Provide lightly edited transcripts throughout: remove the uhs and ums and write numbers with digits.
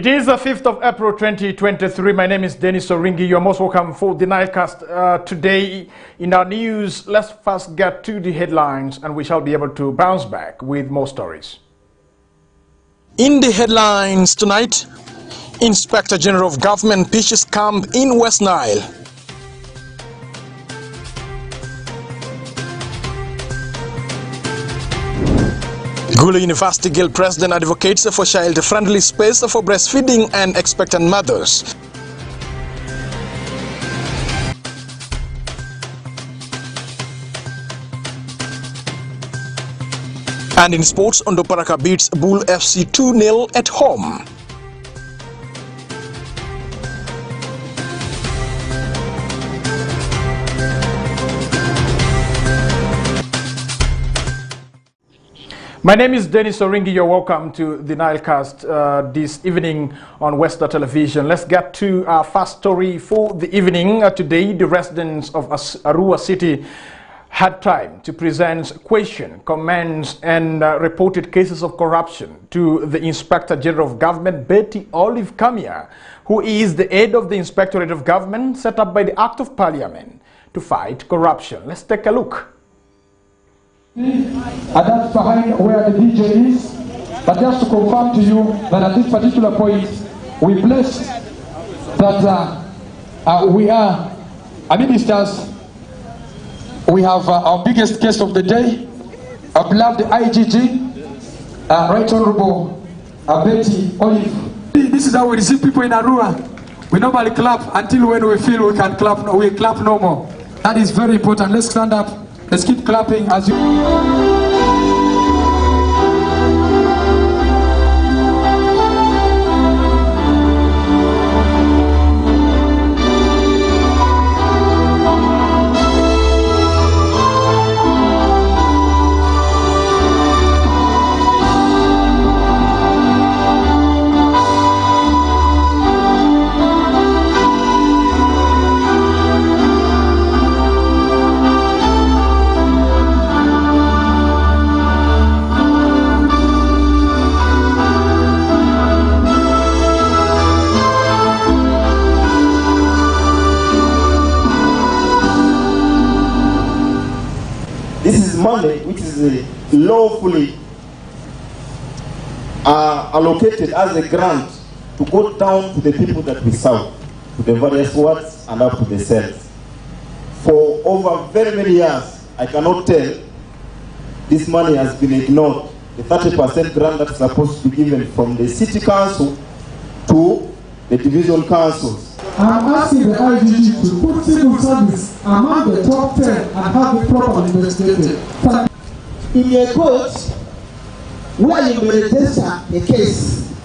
It is the 5th of April 2023. My name is Dennis Oringi. You are most welcome for the Nilecast. Today in our news, let's first get to the headlines and we shall be able to bounce back with more stories. In the headlines tonight, Inspector General of Government pitches camp in West Nile. Gulu University Guild President advocates for child-friendly space for breastfeeding and expectant mothers. And in sports, Ondo Paraka beats Bull FC 2-0 at home. My name is Dennis Oringi. You're welcome to the Nilecast this evening on Western Television. Let's get to our first story for the evening. Today, the residents of Arua City had time to present questions, comments, and reported cases of corruption to the Inspector General of Government, Betty Olive Kamia, who is the head of the Inspectorate of Government set up by the Act of Parliament to fight corruption. Let's take a look. And that's behind where the DJ is. But just to confirm to you that at this particular point, we blessed that we are ministers. We have our biggest guest of the day, our beloved IGG, Right Honorable Betty Olive. This is how we receive people in Arua. We normally clap until when we feel we can clap. We clap no more. That is very important. Let's stand up. Let's keep clapping as you... This is money which is lawfully allocated as a grant to go down to the people that we serve, to the various wards and up to the cells. For over very many years, I cannot tell, this money has been ignored. The 30% grant that is supposed to be given from the city council to the division councils. I'm asking the IGG to put civil service among the top 10 and have it properly investigated. In a court where you may register a case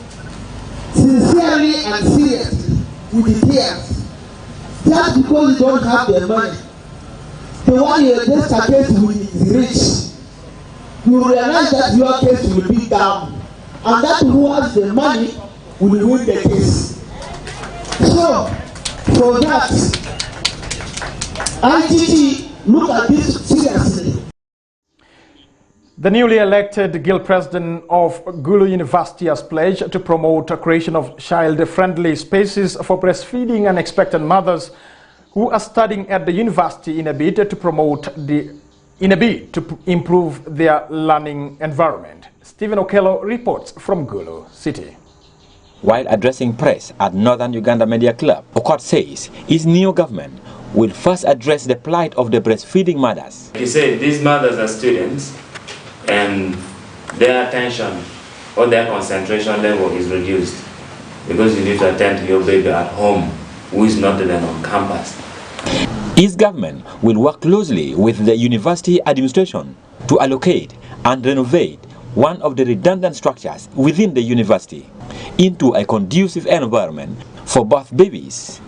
sincerely and seriously with the tears, just because you don't have the money, the one you register a case with is rich, you realize that your case will be down, and that who has the money will win the case. So, for that, IGT look at this seriously. The newly elected Guild President of Gulu University has pledged to promote the creation of child-friendly spaces for breastfeeding and expectant mothers who are studying at the university in a bid to improve their learning environment. Stephen Okello reports from Gulu City. While addressing press at Northern Uganda Media Club, Okot says his new government will first address the plight of the breastfeeding mothers. He said these mothers are students and their attention or their concentration level is reduced because you need to attend to your baby at home who is not even on campus. His government will work closely with the university administration to allocate and renovate one of the redundant structures within the university into a conducive environment for both babies,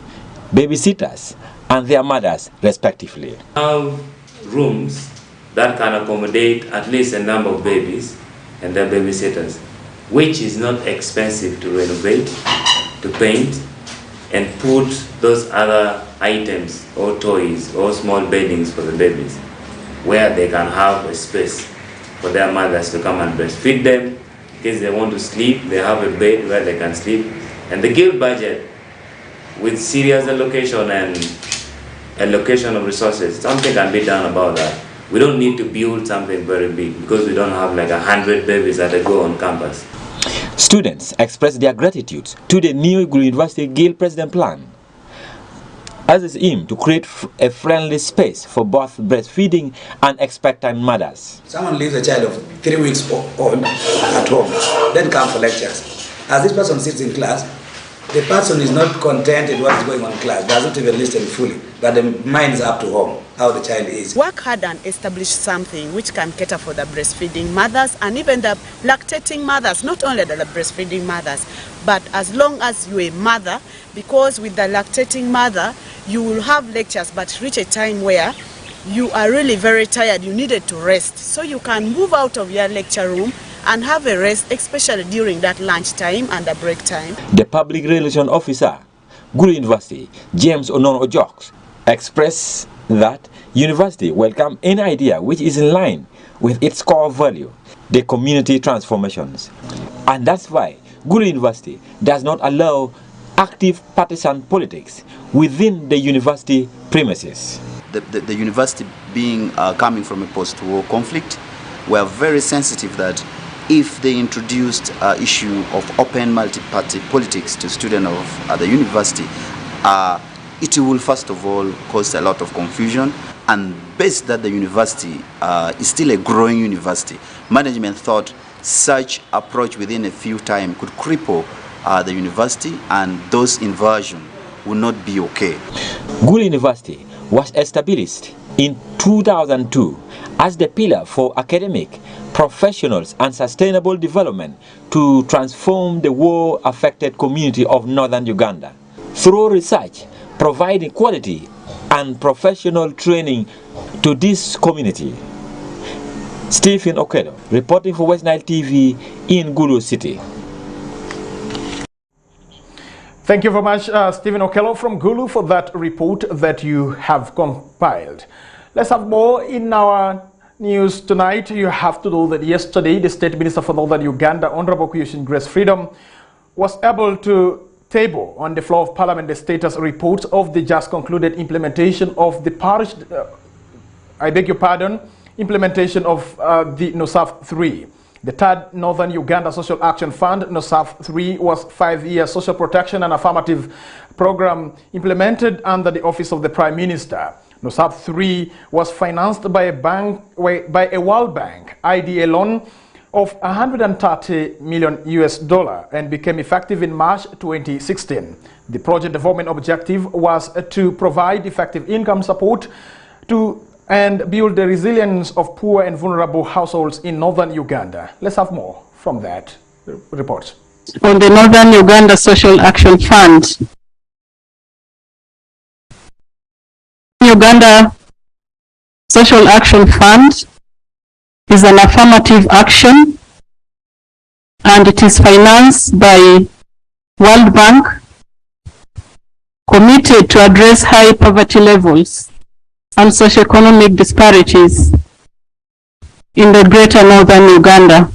babysitters, and their mothers, respectively. Rooms that can accommodate at least a number of babies and their babysitters, which is not expensive to renovate, to paint, and put those other items or toys or small beddings for the babies, where they can have a space for their mothers to come and breastfeed them. In case they want to sleep, they have a bed where they can sleep, And the guild budget, with serious allocation and allocation of resources, something can be done about that. We don't need to build something very big because we don't have like 100 babies that go on campus. Students expressed their gratitude to the new Gulu University Guild President Plan, as its aim to create a friendly space for both breastfeeding and expectant mothers. Someone leaves a child of 3 weeks old at home, then come for lectures. As this person sits in class, the person is not content with what is going on in class, doesn't even listen fully, but the mind is up to home, how the child is. Work hard and establish something which can cater for the breastfeeding mothers and even the lactating mothers, not only the breastfeeding mothers, but as long as you're a mother, because with the lactating mother, you will have lectures, but reach a time where you are really very tired, you needed to rest. So you can move out of your lecture room and have a rest, especially during that lunch time and the break time. The public relations officer, Gulu University, James Onono Ojok, expressed that university welcome any idea which is in line with its core value, the community transformations. And that's why Gulu University does not allow active partisan politics within the university premises. The university being coming from a post-war conflict, we are very sensitive that if they introduced issue of open multi-party politics to students of the university, it will first of all cause a lot of confusion. And based that the university is still a growing university, management thought such approach within a few time could cripple the university, and those inversion would not be okay. Gulu University was established in 2002 as the pillar for academic, professionals and sustainable development to transform the war-affected community of northern Uganda through research, providing quality and professional training to this community. Stephen Okello, reporting for West Nile TV in Gulu City. Thank you very much, Stephen Okello from Gulu, for that report that you have compiled. Let's have more in our news tonight. You have to know that yesterday, the State Minister for Northern Uganda, Honorable Kuyushin Grace Freedom, was able to table on the floor of Parliament the status report of the just concluded implementation of the parish, implementation of the NOSAF 3. The third Northern Uganda Social Action Fund, NOSAF 3, was 5-year social protection and affirmative program implemented under the Office of the Prime Minister. NOSAF 3 was financed by a World Bank IDA loan of $130 million and became effective in March 2016. The project development objective was to provide effective income support to and build the resilience of poor and vulnerable households in northern Uganda. Let's have more from that report. On the Northern Uganda Social Action Fund, Uganda Social Action Fund is an affirmative action, and it is financed by World Bank, committed to address high poverty levels and socioeconomic disparities in the greater northern Uganda.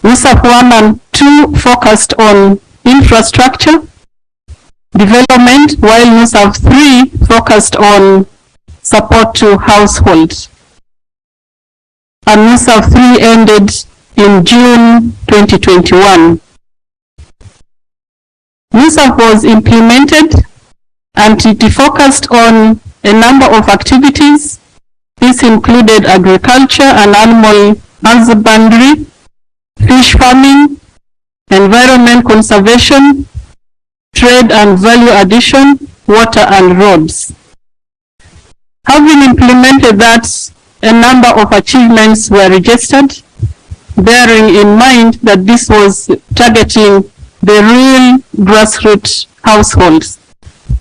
NOSAF 1 and 2 focused on infrastructure development, while NOSAF 3 focused on support to households. And NOSAF 3 ended in June 2021. NOSAF was implemented and it focused on a number of activities. This included agriculture and animal husbandry, fish farming, environment conservation, trade and value addition, water and roads. Having implemented that, a number of achievements were registered, bearing in mind that this was targeting the real grassroots households.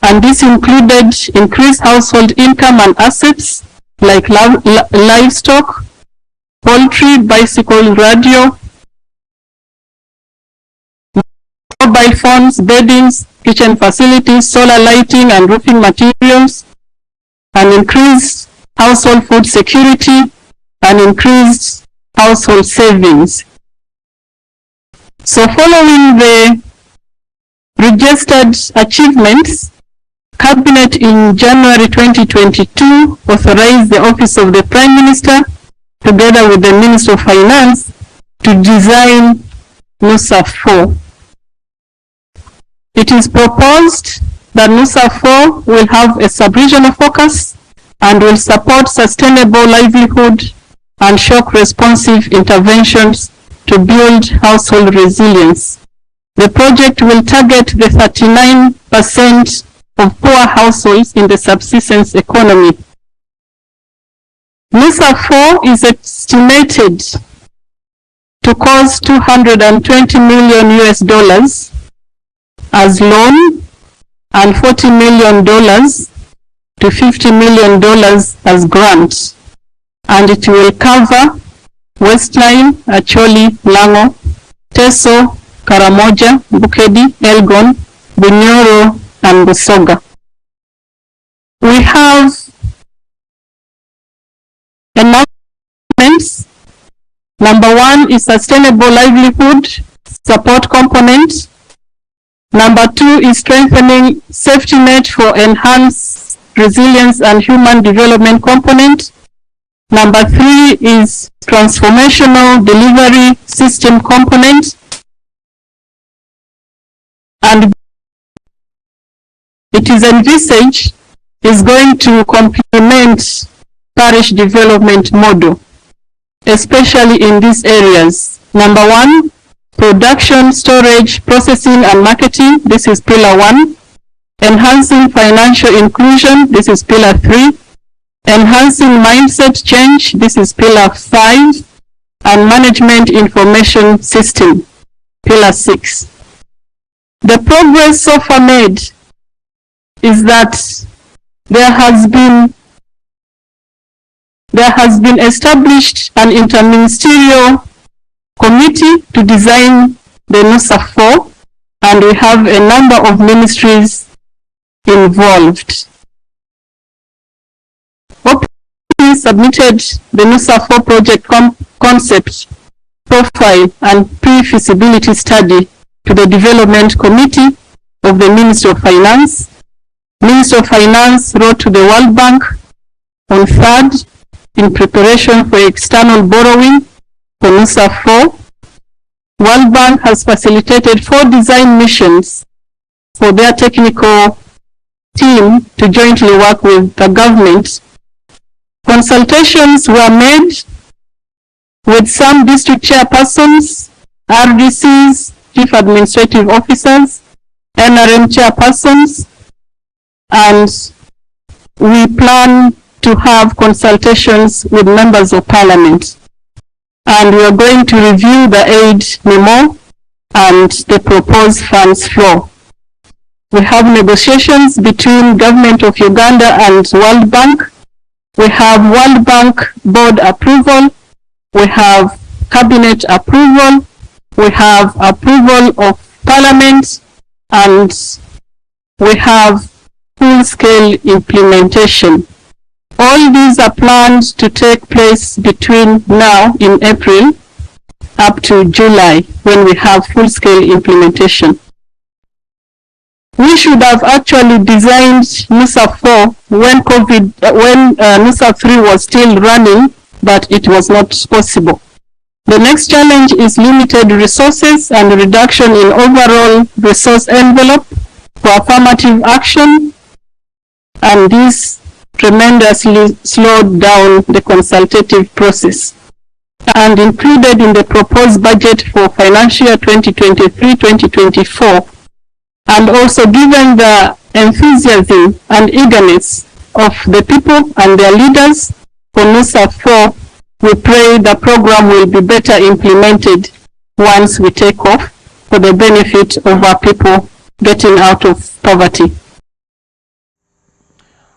And this included increased household income and assets like livestock, poultry, bicycle, radio, mobile phones, beddings, kitchen facilities, solar lighting and roofing materials, and increased household food security and increased household savings. So following the registered achievements, Cabinet in January 2022 authorized the Office of the Prime Minister, together with the Minister of Finance, to design NUSA 4. It is proposed that NUSA 4 will have a sub-regional focus and will support sustainable livelihood and shock-responsive interventions to build household resilience. The project will target the 39% of poor households in the subsistence economy. NUSA 4 is estimated to cost $220 million as loan and $40 million to $50 million as grant, and it will cover Westline, Acholi, Lango, Teso, Karamoja, Bukedi, Elgon, Bunyoro, and Busoga. We have announcements. Number 1 is sustainable livelihood support component. Number 2 is strengthening safety net for enhanced resilience and human development component. Number 3 is transformational delivery system component. And it is envisaged is going to complement parish development model, especially in these areas. Number 1, production, storage, processing, and marketing. This is pillar 1. Enhancing financial inclusion. This is pillar 3. Enhancing mindset change. This is pillar 5. And management information system, pillar 6. The progress so far made is that there has been established an interministerial committee to design the NUSA 4, and we have a number of ministries involved. OPP submitted the NUSA 4 project concept, profile, and pre-feasibility study to the Development Committee of the Ministry of Finance. Ministry of Finance wrote to the World Bank on 3rd in preparation for external borrowing for NUSA 4. World Bank has facilitated 4 design missions for their technical team to jointly work with the government. Consultations were made with some district chairpersons, RDCs, chief administrative officers, NRM chairpersons, and we plan to have consultations with members of parliament. And we are going to review the aid memo and the proposed funds flow. We have negotiations between Government of Uganda and World Bank. We have World Bank board approval. We have cabinet approval. We have approval of parliament, and we have full-scale implementation. All these are planned to take place between now in April up to July, when we have full-scale implementation. We should have actually designed NUSA 4 when NUSA 3 was still running, but it was not possible. The next challenge is limited resources and reduction in overall resource envelope for affirmative action, and this tremendously slowed down the consultative process. And included in the proposed budget for financial year 2023-2024, and also given the enthusiasm and eagerness of the people and their leaders for NUSA 4, we pray the program will be better implemented once we take off, for the benefit of our people getting out of poverty.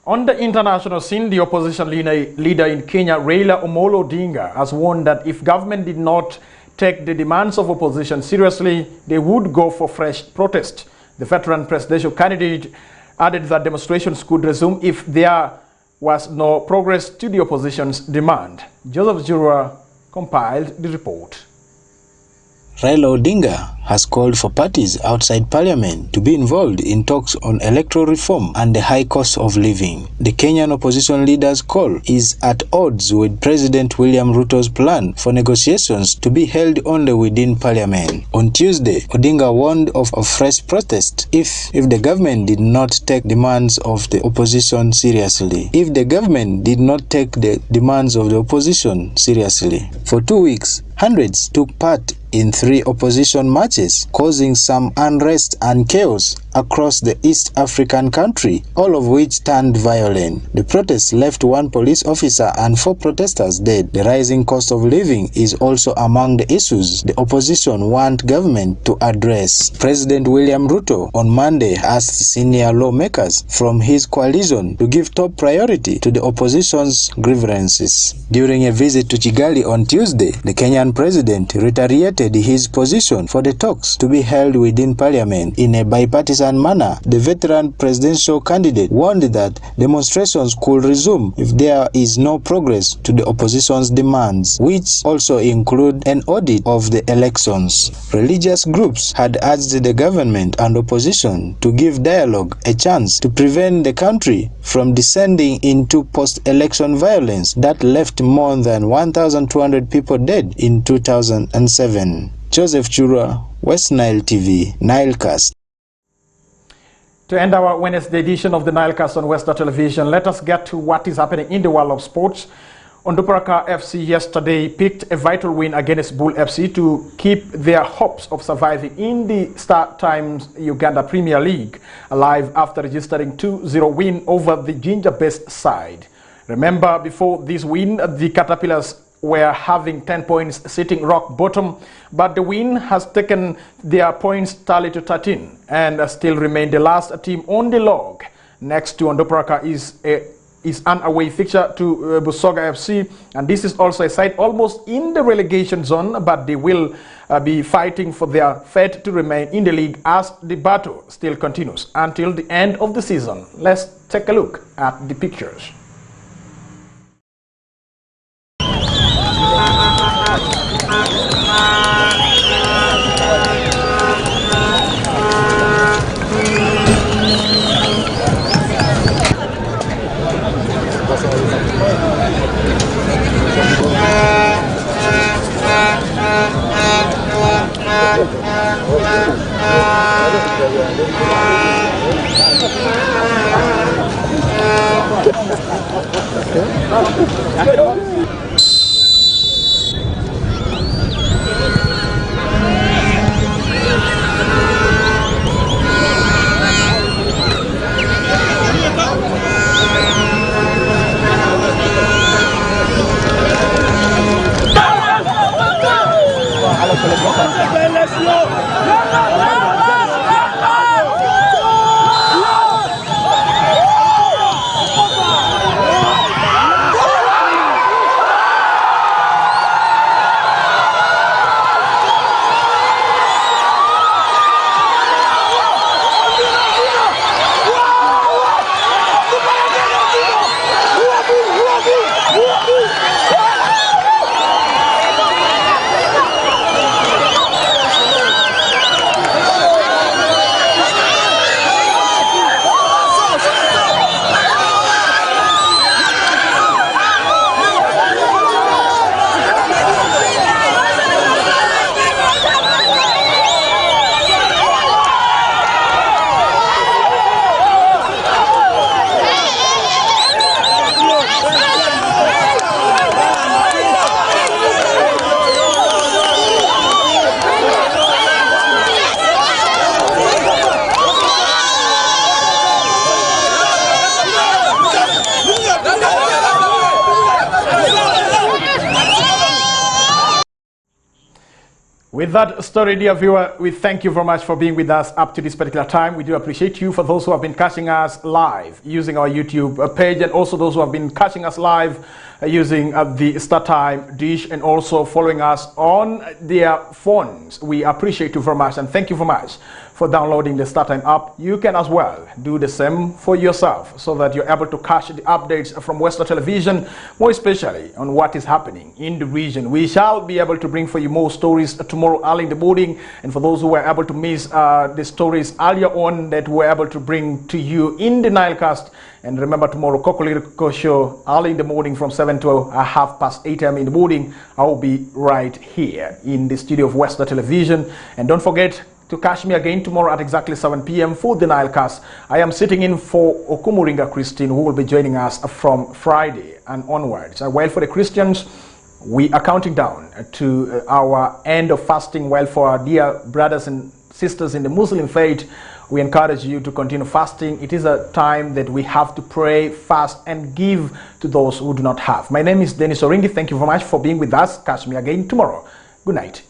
On the international scene, the opposition leader in Kenya, Raila Amolo Odinga, has warned that if government did not take the demands of opposition seriously, they would go for fresh protest. The veteran presidential candidate added that demonstrations could resume if there was no progress to the opposition's demand. Joseph Jura compiled the report. Raila Odinga has called for parties outside parliament to be involved in talks on electoral reform and the high cost of living. The Kenyan opposition leader's call is at odds with President William Ruto's plan for negotiations to be held only within parliament. On Tuesday, Odinga warned of a fresh protest if the government did not take demands of the opposition seriously. If the government did not take the demands of the opposition seriously. For 2 weeks, hundreds took part in 3 opposition marches, causing some unrest and chaos across the East African country, all of which turned violent. The protests left 1 police officer and 4 protesters dead. The rising cost of living is also among the issues the opposition want government to address. President William Ruto on Monday asked senior lawmakers from his coalition to give top priority to the opposition's grievances. During a visit to Kigali on Tuesday, the Kenyan president reiterated his position for the talks to be held within parliament in a bipartisan manner. The veteran presidential candidate warned that demonstrations could resume if there is no progress to the opposition's demands, which also include an audit of the elections. Religious groups had urged the government and opposition to give dialogue a chance to prevent the country from descending into post-election violence that left more than 1,200 people dead in 2007. Joseph Chura, West Nile TV, Nilecast. To end our Wednesday edition of the Nilecast on West Television, let us get to what is happening in the world of sports. Onduparaka FC yesterday picked a vital win against Bull FC to keep their hopes of surviving in the Star Times Uganda Premier League alive after registering 2-0 win over the Ginger-based side. Remember, before this win, the Caterpillars were having 10 points, sitting rock bottom, but the win has taken their points tally to 13 and still remain the last team on the log. Next to Onduparaka is an away fixture to Busoga FC, and this is also a side almost in the relegation zone, but they will be fighting for their fate to remain in the league as the battle still continues until the end of the season. Let's take a look at the pictures. With that story, dear viewer, we thank you very much for being with us up to this particular time. We do appreciate you. For those who have been catching us live using our YouTube page, and also those who have been catching us live using the StarTime dish, and also following us on their phones, we appreciate you very much, and thank you very much for downloading the StarTime app, you can as well do the same for yourself so that you're able to catch the updates from Western Television, more especially on what is happening in the region. We shall be able to bring for you more stories tomorrow early in the morning, and for those who were able to miss the stories earlier on that we're able to bring to you in the Nilecast. And remember, tomorrow, Kokoliriko show early in the morning from 7 to 8:30 a.m. in the morning. I will be right here in the studio of Western Television. And don't forget to catch me again tomorrow at exactly 7 p.m. for the Nilecast. I am sitting in for Okumuringa Christine, who will be joining us from Friday and onwards. While for the Christians, we are counting down to our end of fasting, while for our dear brothers and sisters in the Muslim faith, we encourage you to continue fasting. It is a time that we have to pray, fast, and give to those who do not have. My name is Dennis Oringi. Thank you very much for being with us. Catch me again tomorrow. Good night.